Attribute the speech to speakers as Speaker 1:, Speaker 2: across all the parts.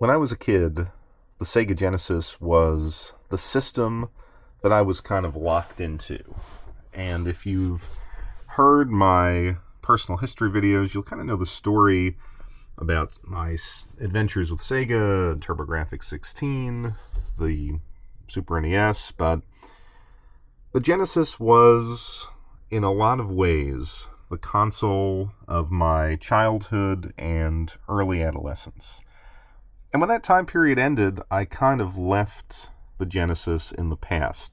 Speaker 1: When I was a kid, the Sega Genesis was the system that I was kind of locked into. And if you've heard my personal history videos, you'll kind of know the story about my adventures with Sega, TurboGrafx 16, the Super NES, but the Genesis was, in a lot of ways, the console of my childhood and early adolescence. And when that time period ended, I kind of left the Genesis in the past.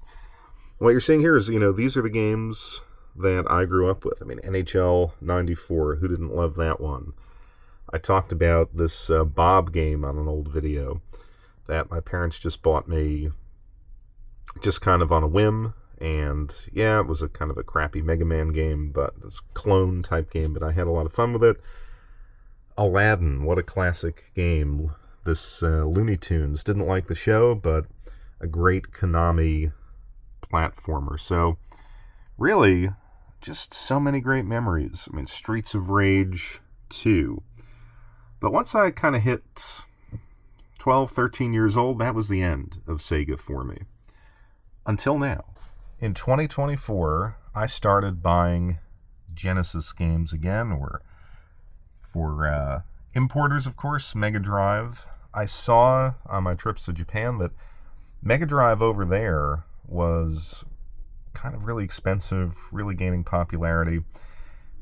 Speaker 1: What you're seeing here is, these are the games that I grew up with. I mean, NHL 94, who didn't love that one? I talked about this Bob game on an old video that my parents just bought me just kind of on a whim. And yeah, it was a kind of a crappy Mega Man game, but it was a clone type game, but I had a lot of fun with it. Aladdin, what a classic game. This Looney Tunes, didn't like the show, but a great Konami platformer. So really, just so many great memories. I mean, Streets of Rage 2. But once I kind of hit 12, 13 years old, that was the end of Sega for me. Until now. In 2024, I started buying Genesis games again, or for importers, of course, Mega Drive. I saw on my trips to Japan that Mega Drive over there was kind of really expensive, really gaining popularity.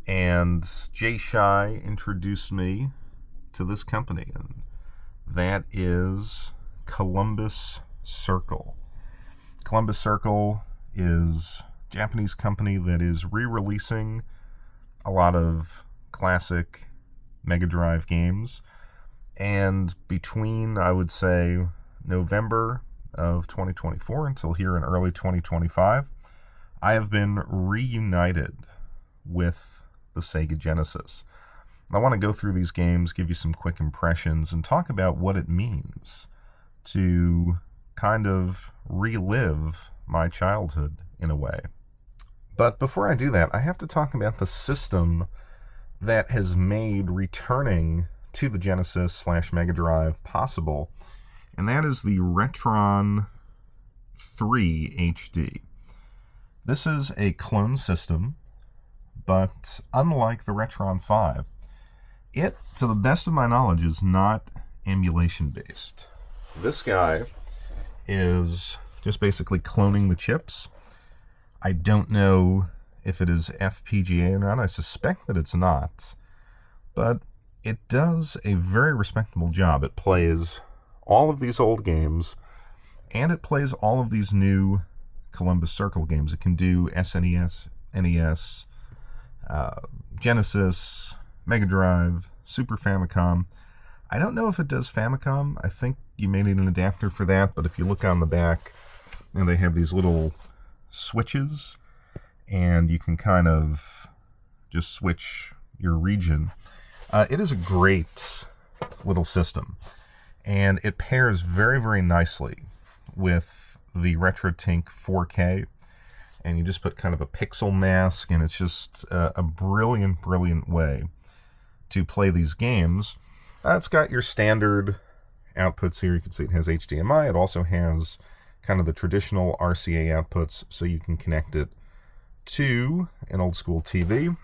Speaker 1: And Jay Shai introduced me to this company, and that is Columbus Circle. Columbus Circle is a Japanese company that is re-releasing a lot of classic Mega Drive games. And between, I would say, November of 2024 until here in early 2025, I have been reunited with the Sega Genesis. I want to go through these games, give you some quick impressions, and talk about what it means to kind of relive my childhood in a way. But before I do that, I have to talk about the system that has made returning to the Genesis / Mega Drive possible, and that is the Retron 3 HD. This is a clone system, but unlike the Retron 5, it, to the best of my knowledge, is not emulation-based. This guy is just basically cloning the chips. I don't know if it is FPGA or not. I suspect that it's not. But it does a very respectable job. It plays all of these old games, and it plays all of these new Columbus Circle games. It can do SNES, NES, Genesis, Mega Drive, Super Famicom. I don't know if it does Famicom. I think you may need an adapter for that, but if you look on the back, and they have these little switches, and you can kind of just switch your region. It is a great little system, and it pairs very, very nicely with the RetroTink 4K, and you just put kind of a pixel mask, and it's just a brilliant, brilliant way to play these games. It's got your standard outputs here. You can see it has HDMI. It also has kind of the traditional RCA outputs, so you can connect it to an old school TV.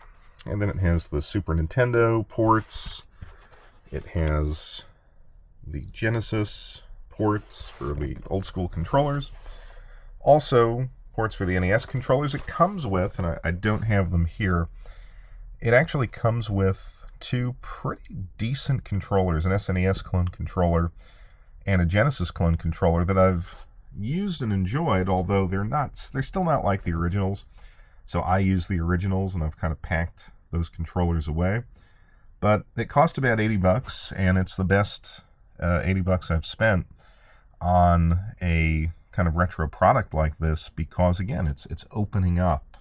Speaker 1: And then it has the Super Nintendo ports. It has the Genesis ports for the old school controllers. Also, ports for the NES controllers. It comes with, and I don't have them here, it actually comes with two pretty decent controllers, an SNES clone controller and a Genesis clone controller that I've used and enjoyed, although they're still not like the originals. So I use the originals, and I've kind of packed those controllers away. But it cost about $80, and it's the best $80 I've spent on a kind of retro product like this, because again, it's opening up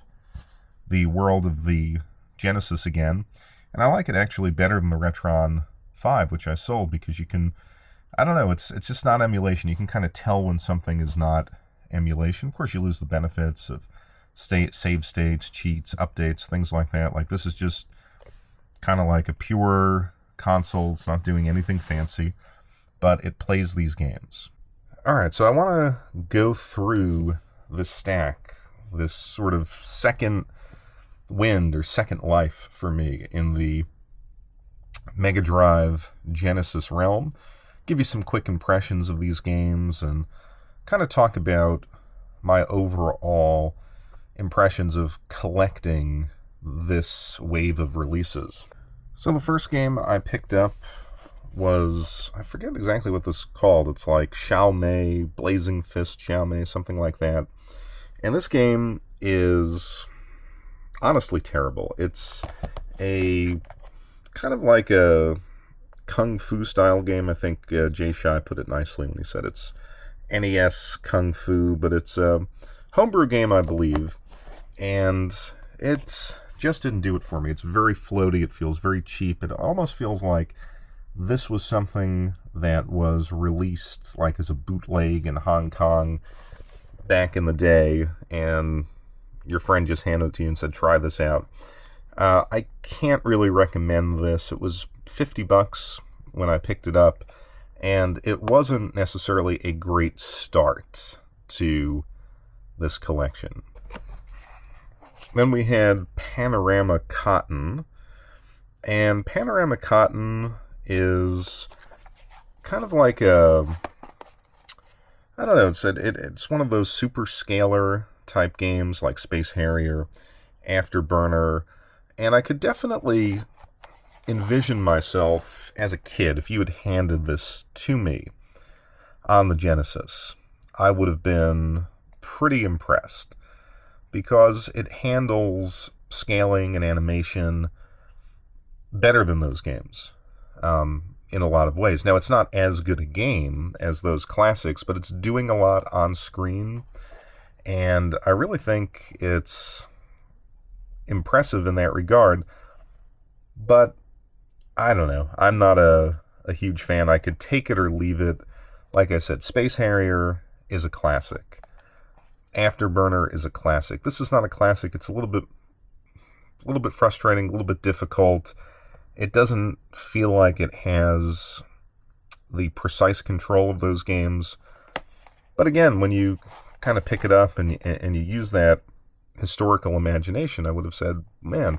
Speaker 1: the world of the Genesis again. And I like it actually better than the Retron 5, which I sold, because you can, I don't know, it's just not emulation. You can kind of tell when something is not emulation. Of course, you lose the benefits of save states, cheats, updates, things like that. Like, this is just kind of like a pure console. It's not doing anything fancy. but it plays these games. Alright, so I want to go through this stack, this sort of second wind or second life for me in the Mega Drive Genesis realm. Give you some quick impressions of these games and kind of talk about my overall impressions of collecting this wave of releases. So the first game I picked up was, I forget exactly what this is called. It's like Xiao Mei, Blazing Fist Xiao Mei, something like that. And this game is honestly terrible. It's a kind of like a Kung Fu style game. I think Jay Shai put it nicely when he said it's NES Kung Fu, but it's a homebrew game, I believe. And it just didn't do it for me. It's very floaty. It feels very cheap. It almost feels like this was something that was released like as a bootleg in Hong Kong back in the day, and your friend just handed it to you and said, try this out. I can't really recommend this. It was $50 when I picked it up, and it wasn't necessarily a great start to this collection. Then we had Panorama Cotton, and Panorama Cotton is kind of like a, I don't know, it's one of those super scalar type games like Space Harrier, Afterburner, and I could definitely envision myself as a kid, if you had handed this to me on the Genesis, I would have been pretty impressed because it handles scaling and animation better than those games. In a lot of ways. Now, it's not as good a game as those classics, but it's doing a lot on screen, and I really think it's impressive in that regard, but I don't know. I'm not a huge fan. I could take it or leave it. Like I said, Space Harrier is a classic. Afterburner is a classic. This is not a classic. It's a little bit frustrating, a little bit difficult. It doesn't feel like it has the precise control of those games. But again, when you kind of pick it up and you use that historical imagination, I would have said, man,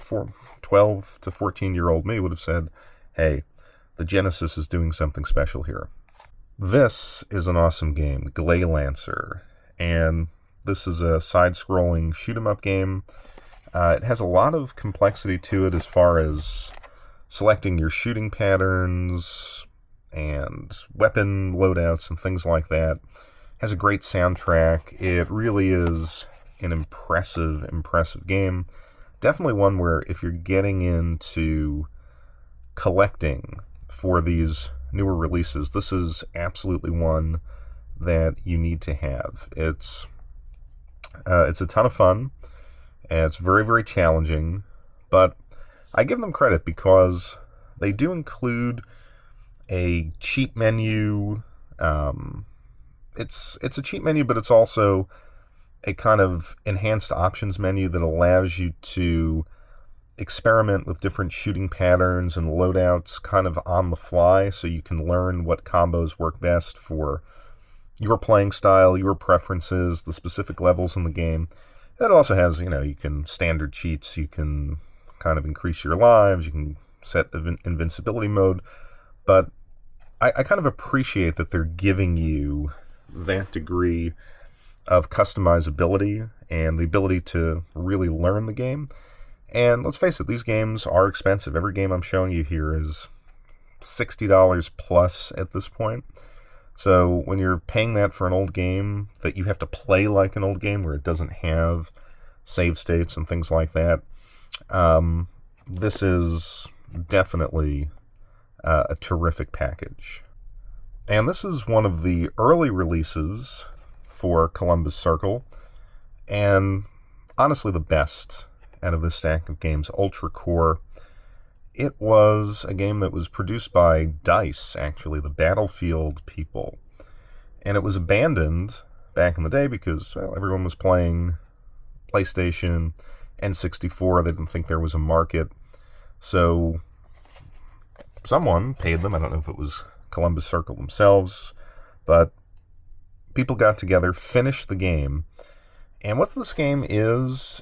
Speaker 1: 12 to 14-year-old me would have said, hey, the Genesis is doing something special here. This is an awesome game, Gley Lancer, and this is a side-scrolling shoot-'em-up game. It has a lot of complexity to it as far as selecting your shooting patterns and weapon loadouts and things like that. Has a great soundtrack. It really is an impressive game. Definitely one where if you're getting into collecting for these newer releases, this is absolutely one that you need to have. It's a ton of fun, and it's very, very challenging, but I give them credit because they do include a cheat menu. It's a cheat menu, but it's also a kind of enhanced options menu that allows you to experiment with different shooting patterns and loadouts kind of on the fly, so you can learn what combos work best for your playing style, your preferences, the specific levels in the game. It also has, you can standard cheats, you can kind of increase your lives, you can set invincibility mode, but I kind of appreciate that they're giving you that degree of customizability and the ability to really learn the game. And let's face it, these games are expensive. Every game I'm showing you here is $60 plus at this point. So when you're paying that for an old game that you have to play like an old game where it doesn't have save states and things like that, this is definitely a terrific package. And this is one of the early releases for Columbus Circle, and honestly the best out of this stack of games, Ultra Core. It was a game that was produced by DICE, actually, the Battlefield people. And it was abandoned back in the day because, well, everyone was playing PlayStation, N64. They didn't think there was a market. So someone paid them. I don't know if it was Columbus Circle themselves, but people got together, finished the game. And what this game is,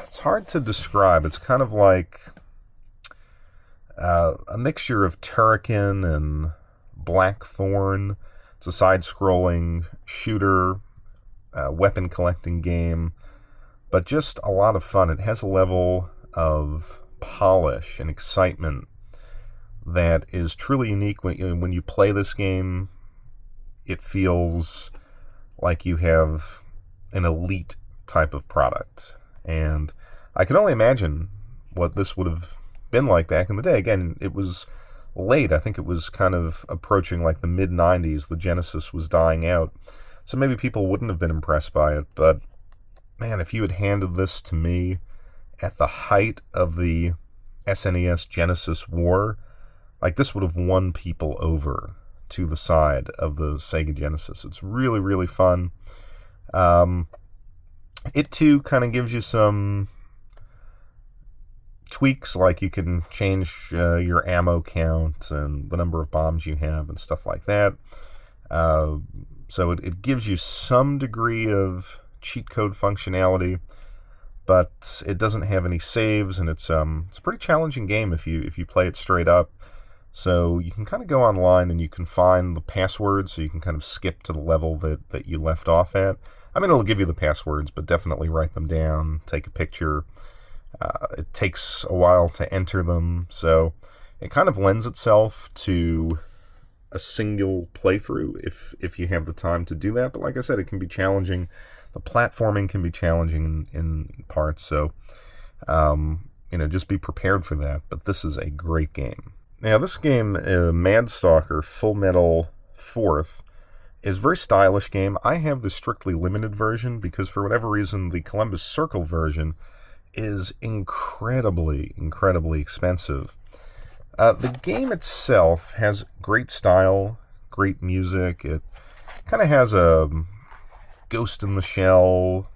Speaker 1: it's hard to describe. It's kind of like a mixture of Turrican and Blackthorn. It's a side-scrolling shooter, weapon collecting game, but just a lot of fun. It has a level of polish and excitement that is truly unique. When you play this game, it feels like you have an elite type of product. And I can only imagine what this would have been like back in the day. Again, it was late. I think it was kind of approaching like the mid-90s. The Genesis was dying out. So maybe people wouldn't have been impressed by it. But, man, if you had handed this to me at the height of the SNES Genesis war, like this would have won people over to the side of the Sega Genesis. It's really, really fun. It too kind of gives you some tweaks, like you can change your ammo count and the number of bombs you have and stuff like that. So it gives you some degree of cheat code functionality, but it doesn't have any saves, and it's a pretty challenging game if you play it straight up. So you can kind of go online and you can find the passwords, so you can kind of skip to the level that you left off at. I mean, it'll give you the passwords, but definitely write them down, take a picture. It takes a while to enter them, so it kind of lends itself to a single playthrough if you have the time to do that. But like I said, it can be challenging. The platforming can be challenging in parts, so just be prepared for that. But this is a great game. Now, this game, Mad Stalker Full Metal 4th, is a very stylish game. I have the strictly limited version because for whatever reason, the Columbus Circle version is incredibly, incredibly expensive. The game itself has great style, great music. It kind of has a Ghost in the Shell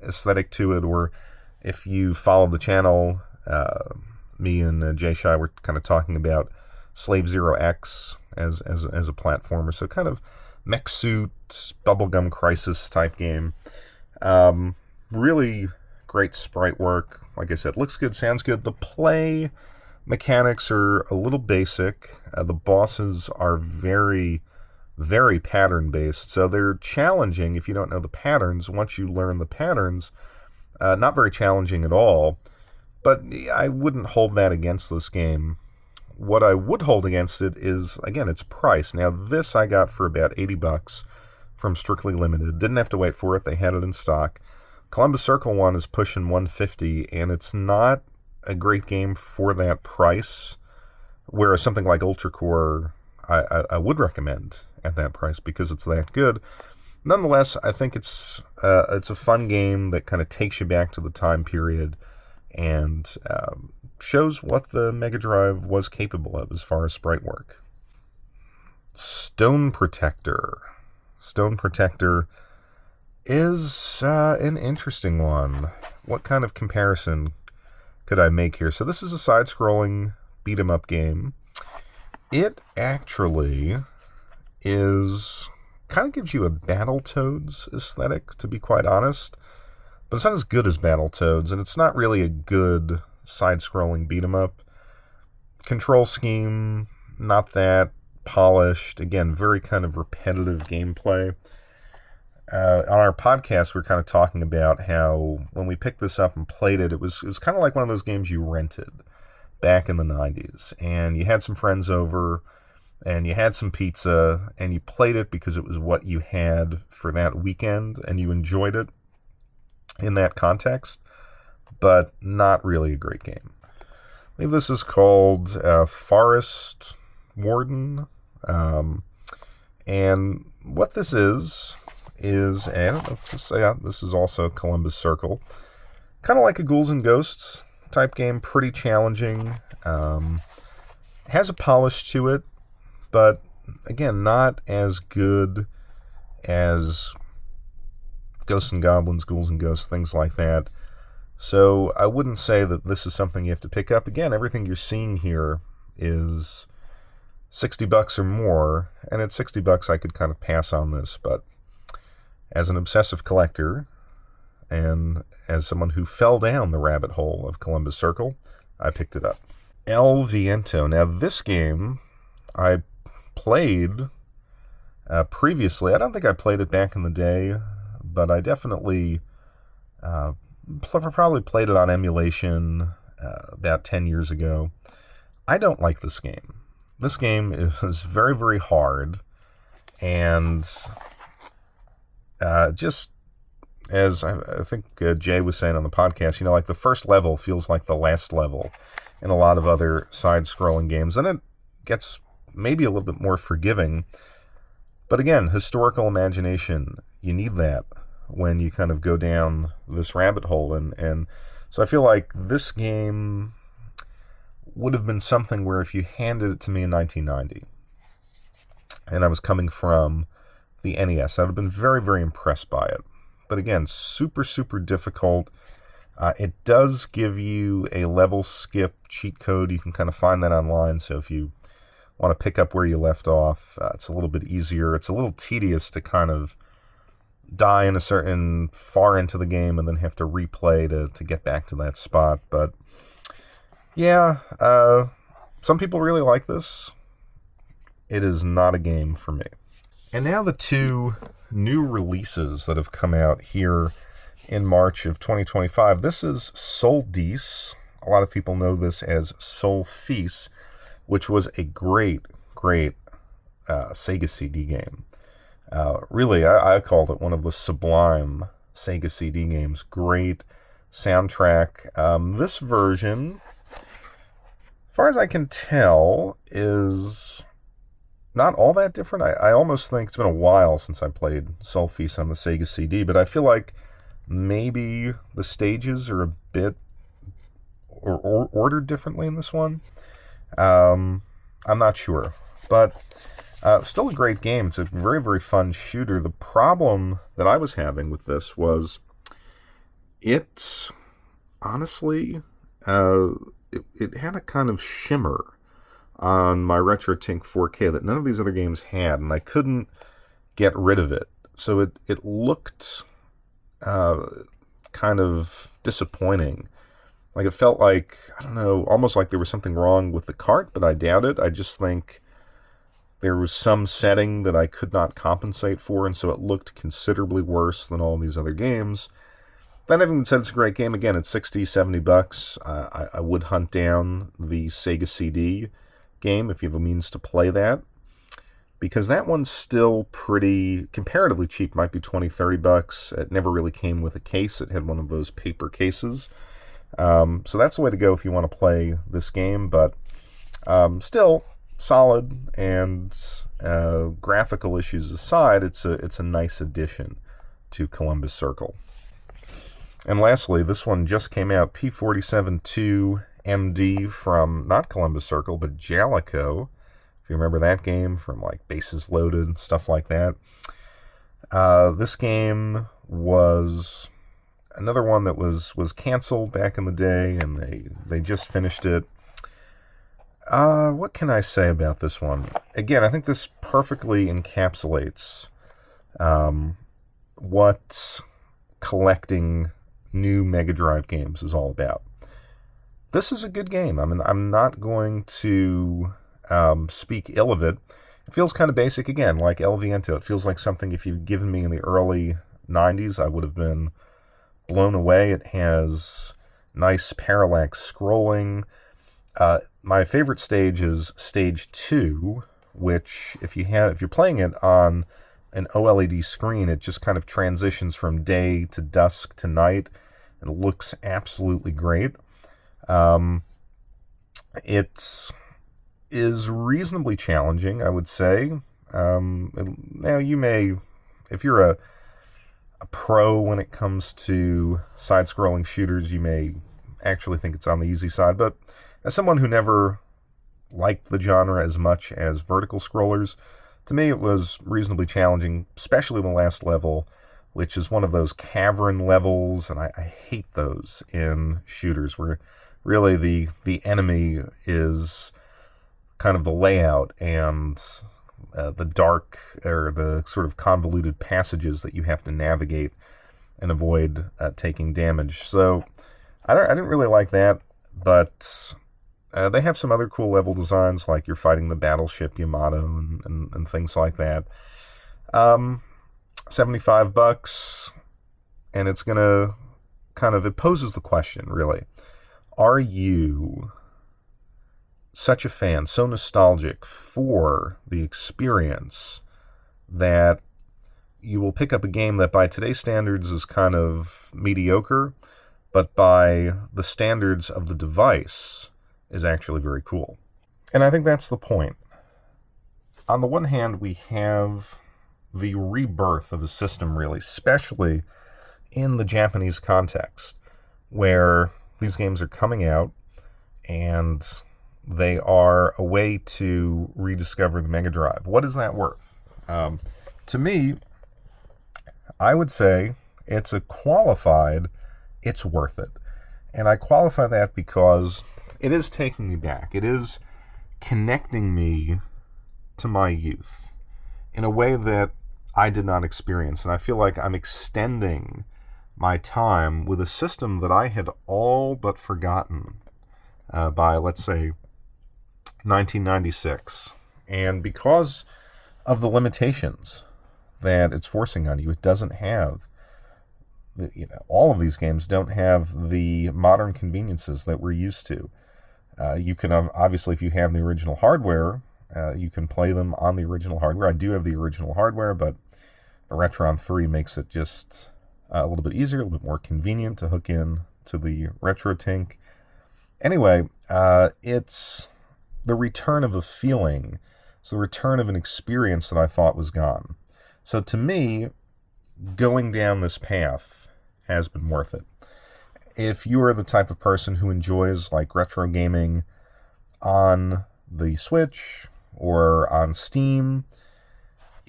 Speaker 1: aesthetic to it, or if you follow the channel, me and Jay Shai were kind of talking about Slave Zero X as a platformer, so kind of mech suit, bubblegum crisis type game. Really great sprite work. Like I said, looks good, sounds good. The play mechanics are a little basic. The bosses are very, very pattern-based, so they're challenging if you don't know the patterns. Once you learn the patterns, not very challenging at all, but I wouldn't hold that against this game. What I would hold against it is, again, its price. Now, this I got for about $80 from Strictly Limited. Didn't have to wait for it. They had it in stock. Columbus Circle one is pushing $150, and it's not a great game for that price, whereas something like Ultra Core I would recommend at that price because it's that good. Nonetheless, I think it's a fun game that kind of takes you back to the time period and shows what the Mega Drive was capable of as far as sprite work. Stone Protector. Stone Protector is an interesting one. What kind of comparison could I make here? So this is a side-scrolling beat-em-up game. It actually kind of gives you a Battletoads aesthetic, to be quite honest. But it's not as good as Battletoads, and it's not really a good side-scrolling beat-em-up. Control scheme, not that polished. Again, very kind of repetitive gameplay. On our podcast, we were kind of talking about how when we picked this up and played it, it was kind of like one of those games you rented back in the 90s. And you had some friends over, and you had some pizza, and you played it because it was what you had for that weekend, and you enjoyed it in that context, but not really a great game. I believe this is called Forest Warden. And what this is, and let's just say this is also Columbus Circle. Kind of like a Ghouls and Ghosts type game, pretty challenging. Has a polish to it, but again, not as good as Ghosts and Goblins, Ghouls and Ghosts, things like that. So I wouldn't say that this is something you have to pick up. Again, everything you're seeing here is $60 or more, and at $60 I could kind of pass on this, but as an obsessive collector and as someone who fell down the rabbit hole of Columbus Circle, I picked it up. El Viento. Now this game I played previously. I don't think I played it back in the day, but I definitely probably played it on emulation about 10 years ago. I don't like this game. This game is very, very hard, and just as I think Jay was saying on the podcast, like the first level feels like the last level in a lot of other side-scrolling games, and it gets maybe a little bit more forgiving. But again, historical imagination, you need that when you kind of go down this rabbit hole. And so I feel like this game would have been something where if you handed it to me in 1990, and I was coming from the NES, I would have been very, very impressed by it. But again, super, super difficult. It does give you a level skip cheat code. You can kind of find that online. So if you want to pick up where you left off, it's a little bit easier. It's a little tedious to kind of die in a certain far into the game and then have to replay to get back to that spot. But yeah, some people really like this. It is not a game for me. And now the two new releases that have come out here in March of 2025. This is Soldice. A lot of people know this as Solfice, which was a great, great Sega CD game. Really, I called it one of the sublime Sega CD games. Great soundtrack. This version, as far as I can tell, is not all that different. I almost think it's been a while since I played Solfice on the Sega CD, but I feel like maybe the stages are a bit or ordered differently in this one. I'm not sure, but still a great game. It's a very, very fun shooter. The problem that I was having with this was it, honestly, it had a kind of shimmer on my RetroTink 4K that none of these other games had, and I couldn't get rid of it. So it looked kind of disappointing. Like it felt like, I don't know, almost like there was something wrong with the cart, but I doubt it. I just think there was some setting that I could not compensate for, and so it looked considerably worse than all these other games. That having been said, it's a great game. Again, it's $60, $70. I would hunt down the Sega CD game if you have a means to play that, because that one's still pretty comparatively cheap. Might be $20, $30. It never really came with a case. It had one of those paper cases. So that's the way to go if you want to play this game, but still solid, and graphical issues aside, it's a nice addition to Columbus Circle. And lastly, this one just came out, P47-2MD from not Columbus Circle, but Jalico. If you remember that game from like Bases Loaded, stuff like that. This game was another one that was canceled back in the day, and they just finished it. What can I say about this one? Again, I think this perfectly encapsulates what collecting new Mega Drive games is all about. This is a good game. I mean, I'm not going to speak ill of it. It feels kind of basic, again, like El Viento. It feels like something if you'd given me in the early 90s, I would have been blown away. It has nice parallax scrolling. My favorite stage is stage 2, which if you're playing it on an OLED screen, it just kind of transitions from day to dusk to night. It looks absolutely great. It is reasonably challenging, I would say. Now you may, if you're a pro when it comes to side-scrolling shooters, you may actually think it's on the easy side, but as someone who never liked the genre as much as vertical scrollers, to me it was reasonably challenging, especially the last level, which is one of those cavern levels, and I hate those in shooters, where really the enemy is kind of the layout and the dark or the sort of convoluted passages that you have to navigate and avoid taking damage. So I didn't really like that, but they have some other cool level designs, like you're fighting the battleship Yamato and things like that. $75, and it's gonna it poses the question, really. Are you such a fan, so nostalgic for the experience, that you will pick up a game that by today's standards is kind of mediocre, but by the standards of the device is actually very cool? And I think that's the point. On the one hand, we have the rebirth of a system, really, especially in the Japanese context, where these games are coming out and they are a way to rediscover the Mega Drive. What is that worth? To me, I would say it's a qualified, it's worth it. And I qualify that because it is taking me back. It is connecting me to my youth in a way that I did not experience. And I feel like I'm extending my time with a system that I had all but forgotten by, let's say, 1996. And because of the limitations that it's forcing on you, it doesn't have, all of these games don't have the modern conveniences that we're used to. You can, obviously, if you have the original hardware, you can play them on the original hardware. I do have the original hardware, but the Retron 3 makes it just a little bit easier, a little bit more convenient to hook in to the RetroTink. Anyway, it's the return of a feeling. It's the return of an experience that I thought was gone. So to me, going down this path has been worth it. If you are the type of person who enjoys like retro gaming on the Switch or on Steam,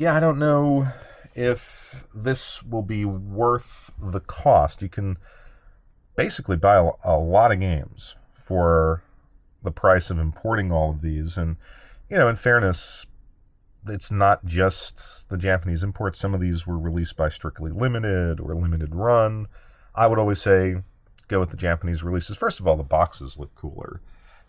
Speaker 1: I don't know if this will be worth the cost. You can basically buy a lot of games for the price of importing all of these. And, in fairness, it's not just the Japanese imports. Some of these were released by Strictly Limited or Limited Run. I would always say go with the Japanese releases. First of all, the boxes look cooler.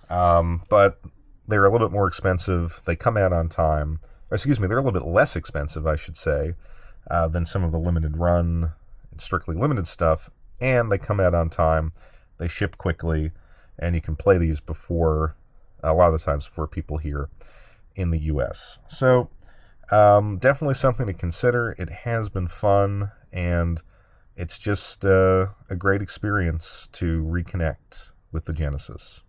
Speaker 1: But they're a little bit more expensive. They come out on time. They're a little bit less expensive, I should say, than some of the Limited Run and Strictly Limited stuff. And they come out on time. They ship quickly. And you can play these before, a lot of the times, before people here in the U.S. So, definitely something to consider. It has been fun, and it's just a great experience to reconnect with the Genesis.